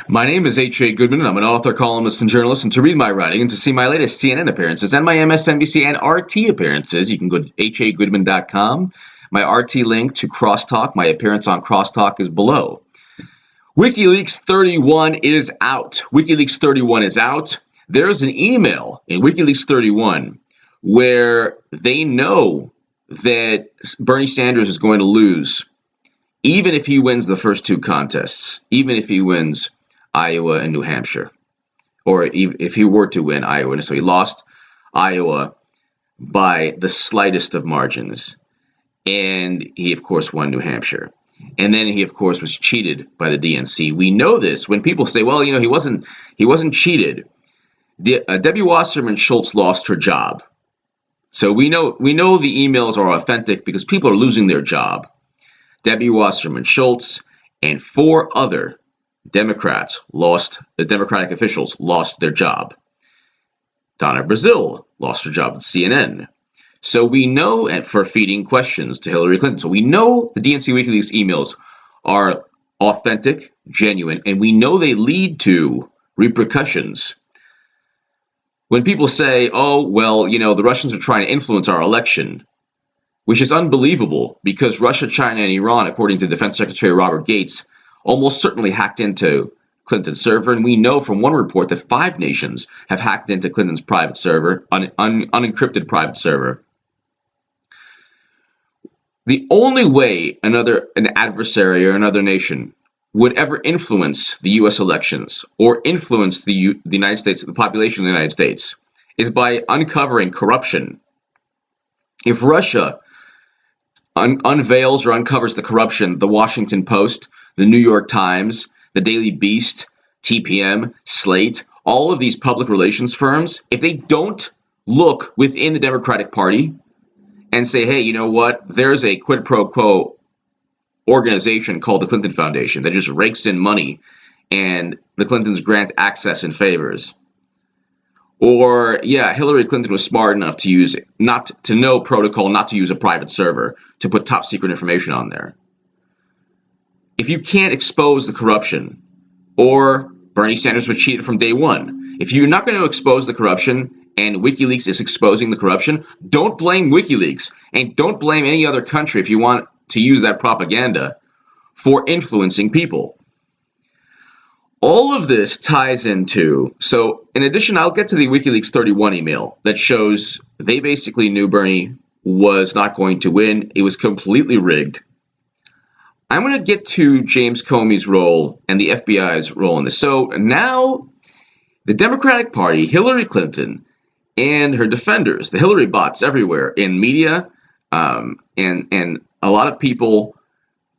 My name is H.A. Goodman, and I'm an author, columnist, and journalist. And to read my writing and to see my latest CNN appearances and my MSNBC and RT appearances, you can go to hagoodman.com. My RT link to Crosstalk, my appearance on Crosstalk, is below. WikiLeaks 31 is out. WikiLeaks 31 is out. There's an email in WikiLeaks 31 where they know that Bernie Sanders is going to lose, even if he wins the first two contests, even if he wins Iowa and New Hampshire, or if he were to win Iowa. So he lost Iowa by the slightest of margins, and he, of course, won New Hampshire. And then he, of course, was cheated by the DNC. We know this when people say, well, he wasn't cheated. Debbie Wasserman Schultz lost her job. So we know the emails are authentic because people are losing their job. Debbie Wasserman Schultz and four other Democratic officials lost their job. Donna Brazile lost her job at CNN. So we know, for feeding questions to Hillary Clinton. So we know the DNC WikiLeaks emails are authentic, genuine, and we know they lead to repercussions. When people say, oh, well, the Russians are trying to influence our election, which is unbelievable because Russia, China, and Iran, according to Defense Secretary Robert Gates, almost certainly hacked into Clinton's server. And we know from one report that 5 nations have hacked into Clinton's private server, unencrypted private server. The only way an adversary or another nation would ever influence the U.S. elections or influence the United States, the population of the United States, is by uncovering corruption. If Russia unveils or uncovers the corruption, the Washington Post, the New York Times, the Daily Beast, TPM, Slate, all of these public relations firms, if they don't look within the Democratic Party and say, hey, you know what, there's a quid pro quo organization called the Clinton Foundation that just rakes in money and the Clintons grant access and favors. Or, yeah, Hillary Clinton was smart enough to know protocol, not to use a private server to put top secret information on there. If you can't expose the corruption, or Bernie Sanders was cheated from day one, if you're not going to expose the corruption and WikiLeaks is exposing the corruption, don't blame WikiLeaks and don't blame any other country if you want to use that propaganda for influencing people. All of this ties into, so in addition, I'll get to the WikiLeaks 31 email that shows they basically knew Bernie was not going to win. It was completely rigged. I'm going to get to James Comey's role and the FBI's role in this. So now the Democratic Party, Hillary Clinton, and her defenders, the Hillary bots everywhere in media, and a lot of people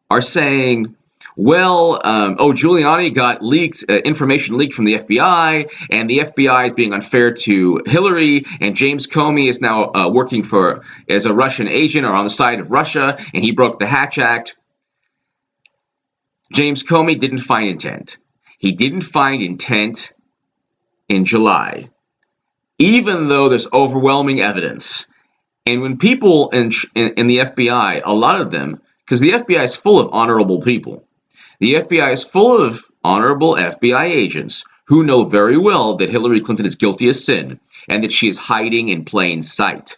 are saying, well, Giuliani got information leaked from the FBI, and the FBI is being unfair to Hillary, and James Comey is now working as a Russian agent or on the side of Russia, and he broke the Hatch Act. James Comey didn't find intent. He didn't find intent in July, even though there's overwhelming evidence. And when people in the FBI, a lot of them, because the FBI is full of honorable people, the FBI is full of honorable FBI agents who know very well that Hillary Clinton is guilty of sin and that she is hiding in plain sight.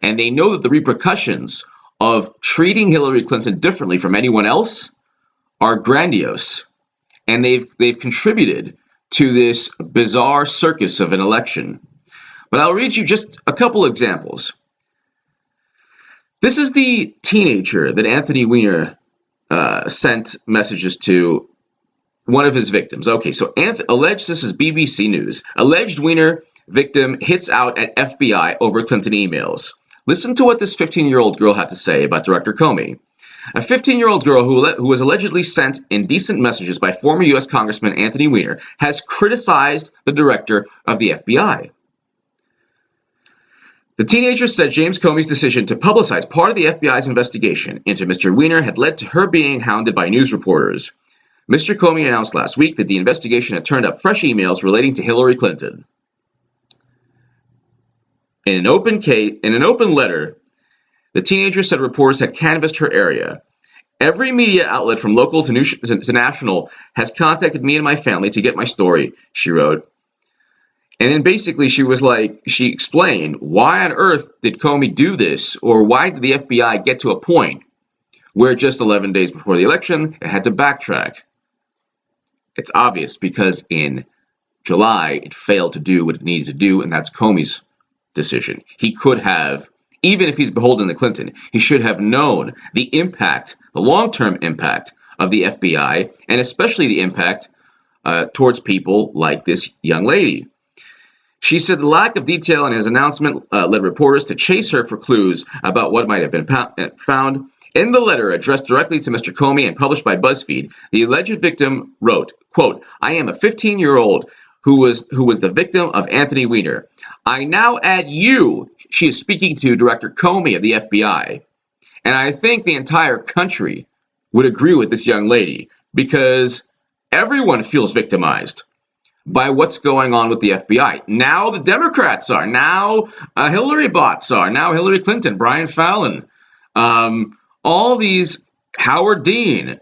And they know that the repercussions of treating Hillary Clinton differently from anyone else are grandiose. And they've contributed to this bizarre circus of an election. But I'll read you just a couple examples. This is the teenager that Anthony Weiner sent messages to, one of his victims. Okay, so this is BBC News. Alleged Weiner victim hits out at FBI over Clinton emails. Listen to what this 15-year-old girl had to say about Director Comey. A 15-year-old girl who was allegedly sent indecent messages by former U.S. Congressman Anthony Weiner has criticized the director of the FBI. The teenager said James Comey's decision to publicize part of the FBI's investigation into Mr. Weiner had led to her being hounded by news reporters. Mr. Comey announced last week that the investigation had turned up fresh emails relating to Hillary Clinton. In an open letter, the teenager said reporters had canvassed her area Every media outlet from local to national has contacted me and my family to get my story, she wrote. And then basically she explained, why on earth did Comey do this? Or why did the FBI get to a point where just 11 days before the election, it had to backtrack? It's obvious, because in July, it failed to do what it needed to do, and that's Comey's decision. He could have, even if he's beholden to Clinton, he should have known the impact, the long-term impact of the FBI, and especially the impact towards people like this young lady. She said the lack of detail in his announcement led reporters to chase her for clues about what might have been found. In the letter addressed directly to Mr. Comey and published by BuzzFeed, the alleged victim wrote, quote, "I am a 15-year-old who was the victim of Anthony Weiner. I now add you," she is speaking to Director Comey of the FBI, "and I think the entire country would agree with this young lady, because everyone feels victimized by what's going on with the FBI. Now the Democrats are. Now Hillary bots are. Now Hillary Clinton, Brian Fallon, all these, Howard Dean,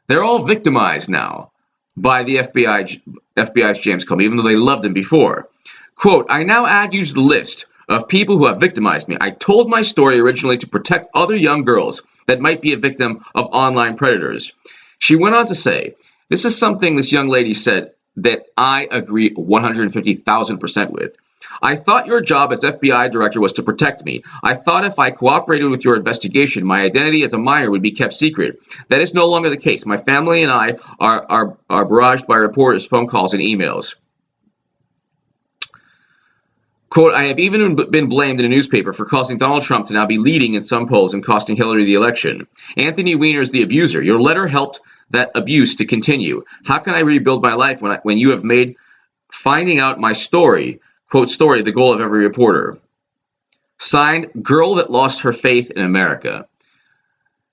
they're all victimized now by the FBI's James Comey, even though they loved him before. Quote, "I now add you to the list of people who have victimized me. I told my story originally to protect other young girls that might be a victim of online predators." She went on to say, this is something this young lady said that I agree 150,000% with. "I thought your job as FBI director was to protect me. I thought if I cooperated with your investigation, my identity as a minor would be kept secret. That is no longer the case. My family and I are barraged by reporters, phone calls, and emails." Quote, "I have even been blamed in a newspaper for causing Donald Trump to now be leading in some polls and costing Hillary the election. Anthony Weiner is the abuser. Your letter helped that abuse to continue. How can I rebuild my life when you have made finding out my story, quote, story, the goal of every reporter?" Signed, Girl That Lost Her Faith in America.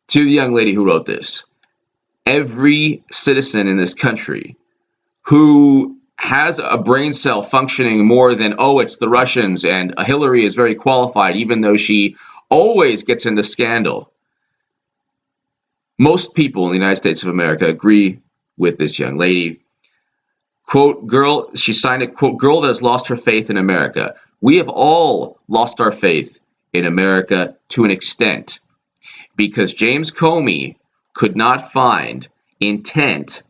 To the young lady who wrote this, every citizen in this country who has a brain cell functioning more than, oh, it's the Russians and Hillary is very qualified, even though she always gets into scandal. Most people in the United States of America agree with this young lady. Quote, she signed it, quote, "Girl that has lost her faith in America." We have all lost our faith in America to an extent, because James Comey could not find intent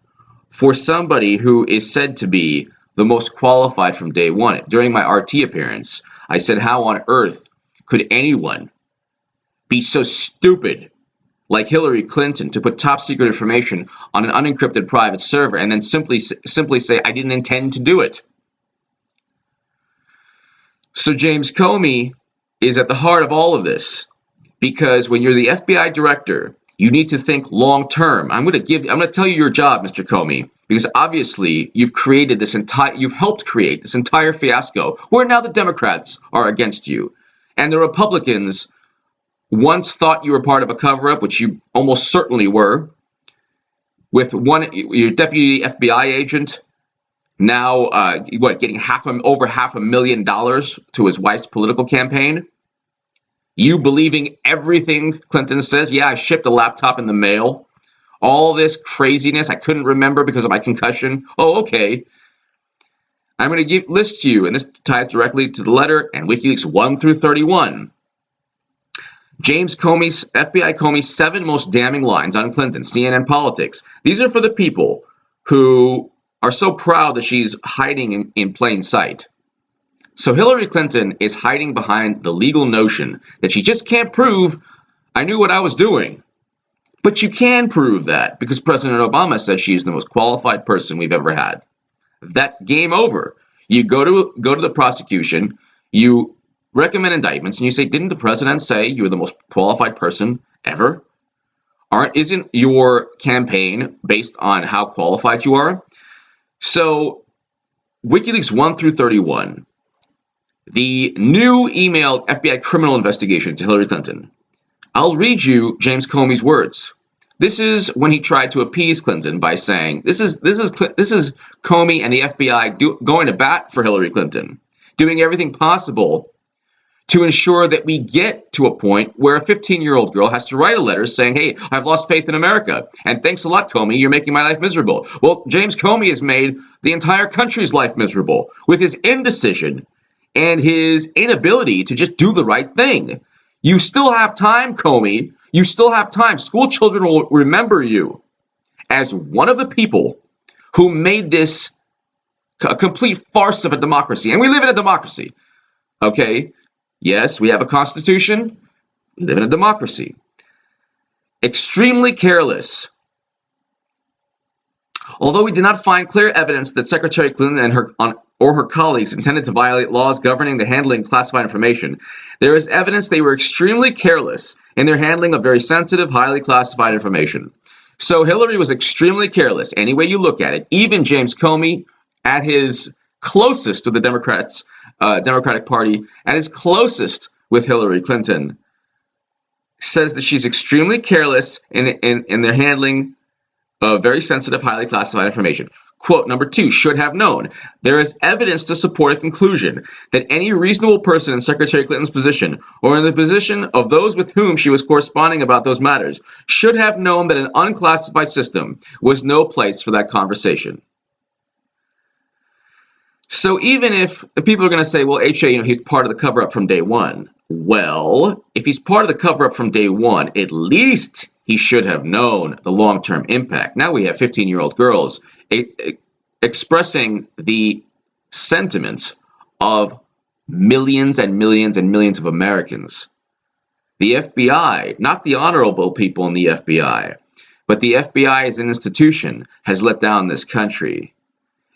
for somebody who is said to be the most qualified from day one. During my RT appearance, I said, how on earth could anyone be so stupid like Hillary Clinton to put top secret information on an unencrypted private server and then simply say, I didn't intend to do it? So James Comey is at the heart of all of this, because when you're the FBI director, you need to think long term. I'm going to tell you your job, Mr. Comey, because obviously you've helped create this entire fiasco where now the Democrats are against you, and the Republicans once thought you were part of a cover-up, which you almost certainly were, with your deputy FBI agent now getting over $500,000 to his wife's political campaign. You believing everything Clinton says. Yeah, I shipped a laptop in the mail. All this craziness I couldn't remember because of my concussion. Oh, okay. I'm going to list you, and this ties directly to the letter and WikiLeaks 1 through 31. FBI Comey's 7 most damning lines on Clinton, CNN Politics. These are for the people who are so proud that she's hiding in plain sight. So Hillary Clinton is hiding behind the legal notion that she just can't prove I knew what I was doing. But you can prove that, because President Obama said she's the most qualified person we've ever had. That game over. You go to the prosecution, you recommend indictments, and you say, didn't the president say you were the most qualified person ever? Isn't your campaign based on how qualified you are? So WikiLeaks 1 through 31. The new emailed FBI criminal investigation to Hillary Clinton. I'll read you James Comey's words. This is when he tried to appease Clinton by saying, this is Comey and the FBI going to bat for Hillary Clinton, doing everything possible to ensure that we get to a point where a 15-year-old girl has to write a letter saying, hey, I've lost faith in America, and thanks a lot, Comey, you're making my life miserable. Well, James Comey has made the entire country's life miserable with his indecision and his inability to just do the right thing. You still have time, Comey. You still have time. School children will remember you as one of the people who made this a complete farce of a democracy. And we live in a democracy, okay? Yes, we have a constitution. We live in a democracy. Extremely careless. Although we did not find clear evidence that Secretary Clinton and her colleagues intended to violate laws governing the handling of classified information, there is evidence they were extremely careless in their handling of very sensitive, highly classified information. So Hillary was extremely careless, any way you look at it. Even James Comey, at his closest to the Democratic Party, at his closest with Hillary Clinton, says that she's extremely careless in their handling of very sensitive, highly classified information. Quote number 2, should have known. There is evidence to support a conclusion that any reasonable person in Secretary Clinton's position or in the position of those with whom she was corresponding about those matters should have known that an unclassified system was no place for that conversation. So even if people are going to say, well, HA, he's part of the cover-up from day one. Well, if he's part of the cover-up from day one, at least he should have known the long-term impact. Now we have 15-year-old girls expressing the sentiments of millions and millions and millions of Americans. The FBI, not the honorable people in the FBI, but the FBI as an institution has let down this country.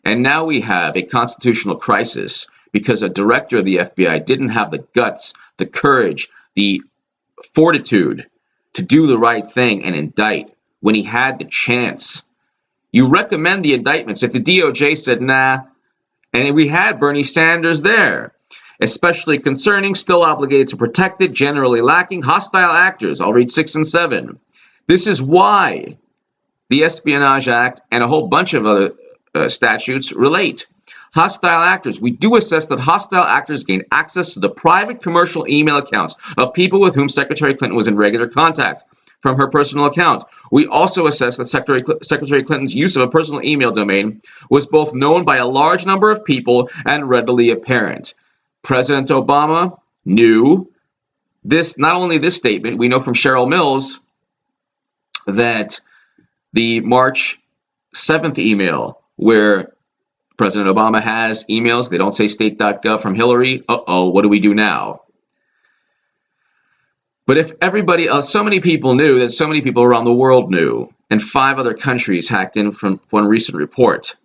And now we have a constitutional crisis because a director of the FBI didn't have the guts, the courage, the fortitude to do the right thing and indict when he had the chance. You recommend the indictments if the DOJ said, nah, and we had Bernie Sanders there, especially concerning, still obligated to protect it, generally lacking, hostile actors. I'll read 6 and 7. This is why the Espionage Act and a whole bunch of other statutes relate. Hostile actors. We do assess that hostile actors gain access to the private commercial email accounts of people with whom Secretary Clinton was in regular contact from her personal account. We also assess that Secretary Clinton's use of a personal email domain was both known by a large number of people and readily apparent. President Obama knew this, not only this statement, we know from Cheryl Mills that the March 7th email where President Obama has emails, they don't say state.gov from Hillary. Uh-oh, what do we do now? But if everybody else, so many people knew that so many people around the world knew, and 5 other countries hacked in from one recent report.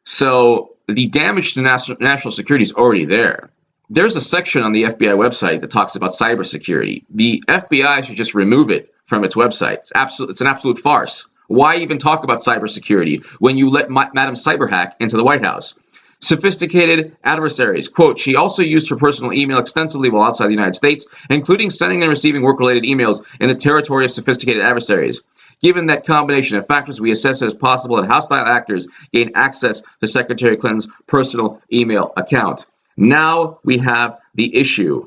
So the damage to national security is already there. There's a section on the FBI website that talks about cybersecurity. The FBI should just remove it from its website. It's an absolute farce. Why even talk about cybersecurity when you let Madam Cyberhack into the White House? Sophisticated adversaries. Quote, she also used her personal email extensively while outside the United States, including sending and receiving work-related emails in the territory of sophisticated adversaries. Given that combination of factors, we assess it as possible that hostile actors gain access to Secretary Clinton's personal email account. Now we have the issue.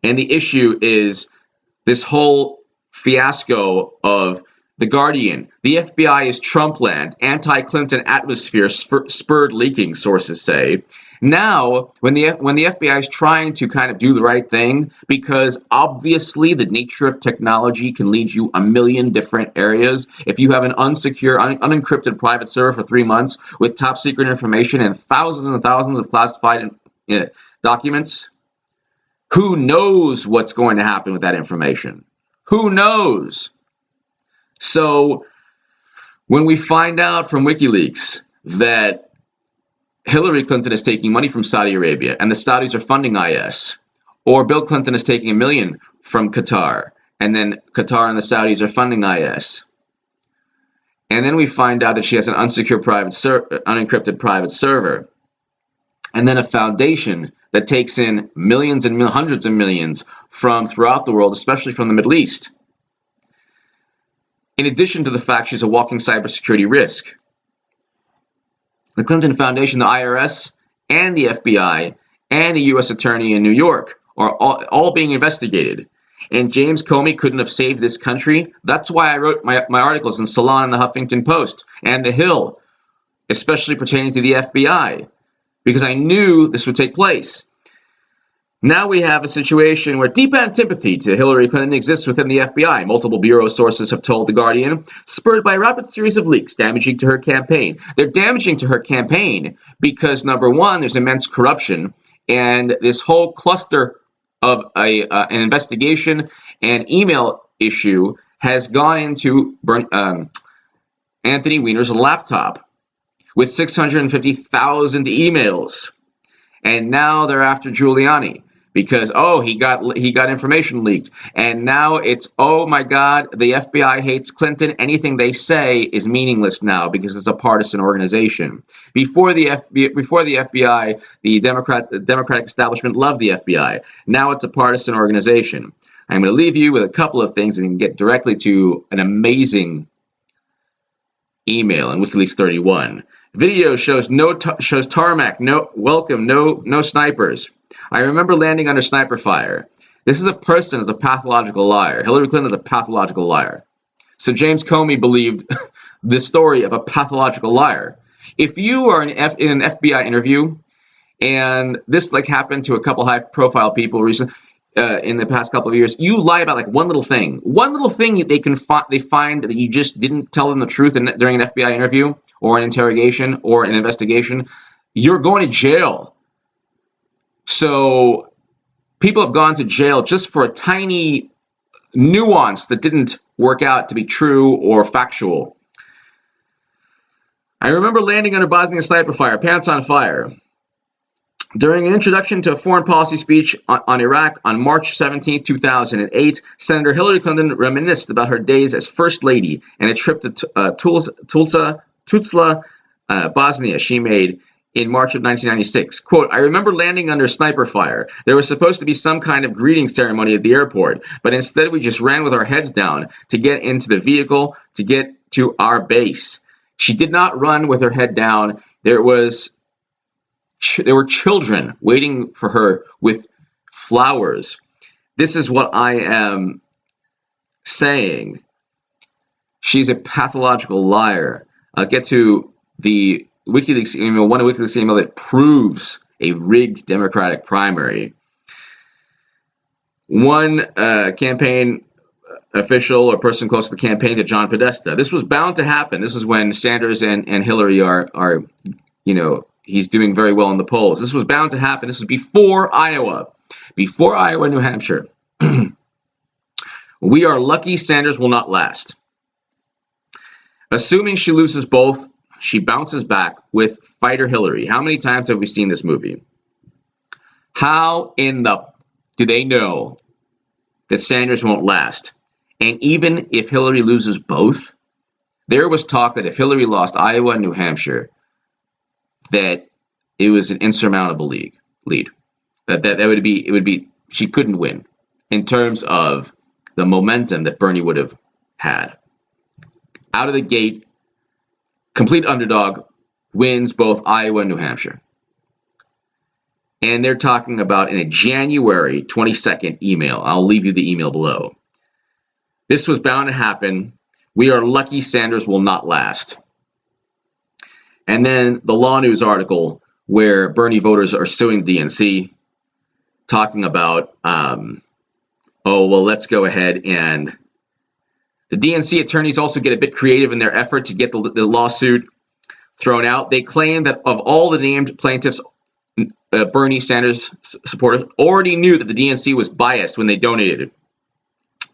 And the issue is this whole fiasco of The Guardian. The FBI is Trumpland. Anti-Clinton atmosphere spurred leaking, sources say. Now, when the FBI is trying to kind of do the right thing, because obviously the nature of technology can lead you a million different areas. If you have an unencrypted private server for 3 months with top secret information and thousands of classified documents, who knows what's going to happen with that information? Who knows? So when we find out from WikiLeaks that Hillary Clinton is taking money from Saudi Arabia and the Saudis are funding IS, or Bill Clinton is taking $1 million from Qatar and then Qatar and the Saudis are funding IS, and then we find out that she has an unencrypted private server, and then a foundation that takes in millions and hundreds of millions from throughout the world, especially from the Middle East. In addition to the fact she's a walking cybersecurity risk. The Clinton Foundation, the IRS, and the FBI, and a U.S. attorney in New York are all being investigated. And James Comey couldn't have saved this country. That's why I wrote my articles in Salon and the Huffington Post and The Hill, especially pertaining to the FBI, because I knew this would take place. Now we have a situation where deep antipathy to Hillary Clinton exists within the FBI. Multiple bureau sources have told The Guardian, spurred by a rapid series of leaks damaging to her campaign. They're damaging to her campaign because, number one, there's immense corruption, and this whole cluster of an investigation and email issue has gone into Anthony Weiner's laptop with 650,000 emails. And now they're after Giuliani because, oh, he got information leaked. And now it's, oh my God, the FBI hates Clinton. Anything they say is meaningless now because it's a partisan organization. Before the FBI, the Democratic establishment loved the FBI. Now it's a partisan organization. I'm going to leave you with a couple of things and get directly to an amazing email in WikiLeaks 31. Video shows shows tarmac, no snipers. I remember landing under sniper fire. This is a person who's a pathological liar. Hillary Clinton is a pathological liar. So James Comey believed the story of a pathological liar. If you are in an FBI interview, and this happened to a couple high-profile people recently, in the past couple of years, you lie about one little thing they find that you just didn't tell them the truth during an FBI interview or an interrogation or an investigation, you're going to jail. So people have gone to jail just for a tiny nuance that didn't work out to be true or factual. I remember landing under Bosnian sniper fire, pants on fire. During an introduction to a foreign policy speech on Iraq on March 17, 2008, Senator Hillary Clinton reminisced about her days as First Lady and a trip to Tuzla, Bosnia she made in March of 1996. Quote, I remember landing under sniper fire. There was supposed to be some kind of greeting ceremony at the airport, but instead we just ran with our heads down to get into the vehicle to get to our base. She did not run with her head down. There were children waiting for her with flowers. This is what I am saying. She's a pathological liar. I'll get to the WikiLeaks email, one WikiLeaks email that proves a rigged Democratic primary. One campaign official or person close to the campaign to John Podesta. This was bound to happen. This is when Sanders and Hillary are he's doing very well in the polls. This was bound to happen. This was before Iowa, New Hampshire. We are lucky Sanders will not last. Assuming she loses both, she bounces back with Fighter Hillary. How many times have we seen this movie? How in the do they know that Sanders won't last? And even if Hillary loses both, there was talk that if Hillary lost Iowa and New Hampshire, that it was an insurmountable lead. That it would be she couldn't win in terms of the momentum that Bernie would have had. Out of the gate, complete underdog, wins both Iowa and New Hampshire. And they're talking about in a January 22nd email. I'll leave you the email below. This was bound to happen. We are lucky Sanders will not last. And then the Law News article where Bernie voters are suing DNC, talking about, let's go ahead and the DNC attorneys also get a bit creative in their effort to get the lawsuit thrown out. They claim that of all the named plaintiffs, Bernie Sanders supporters already knew that the DNC was biased when they donated.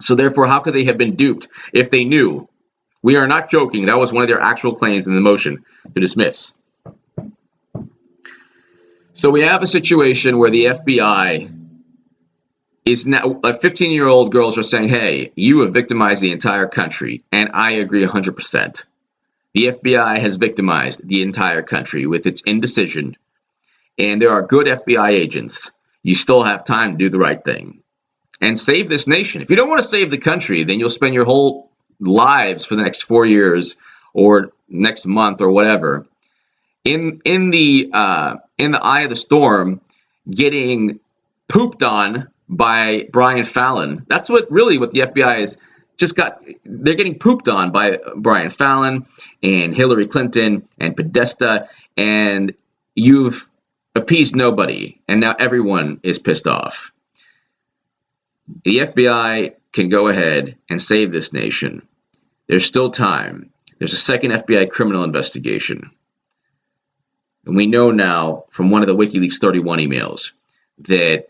So therefore, how could they have been duped if they knew? We are not joking. That was one of their actual claims in the motion to dismiss. So we have a situation where the FBI is now, 15-year-old girls are saying, hey, you have victimized the entire country. And I agree 100%. The FBI has victimized the entire country with its indecision. And there are good FBI agents. You still have time to do the right thing and save this nation. If you don't want to save the country, then you'll spend your whole lives for the next 4 years or next month or whatever in the eye of the storm, getting pooped on by Brian Fallon. That's what the FBI is just got. They're getting pooped on by Brian Fallon and Hillary Clinton and Podesta, and you've appeased nobody, and now everyone is pissed off. The FBI can go ahead and save this nation. There's still time. There's a second FBI criminal investigation. And we know now from one of the WikiLeaks 31 emails that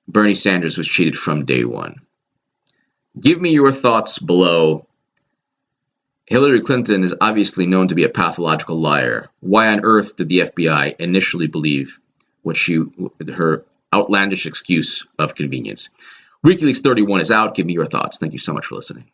Bernie Sanders was cheated from day one. Give me your thoughts below. Hillary Clinton is obviously known to be a pathological liar. Why on earth did the FBI initially believe her outlandish excuse of convenience? WikiLeaks 31 is out. Give me your thoughts. Thank you so much for listening.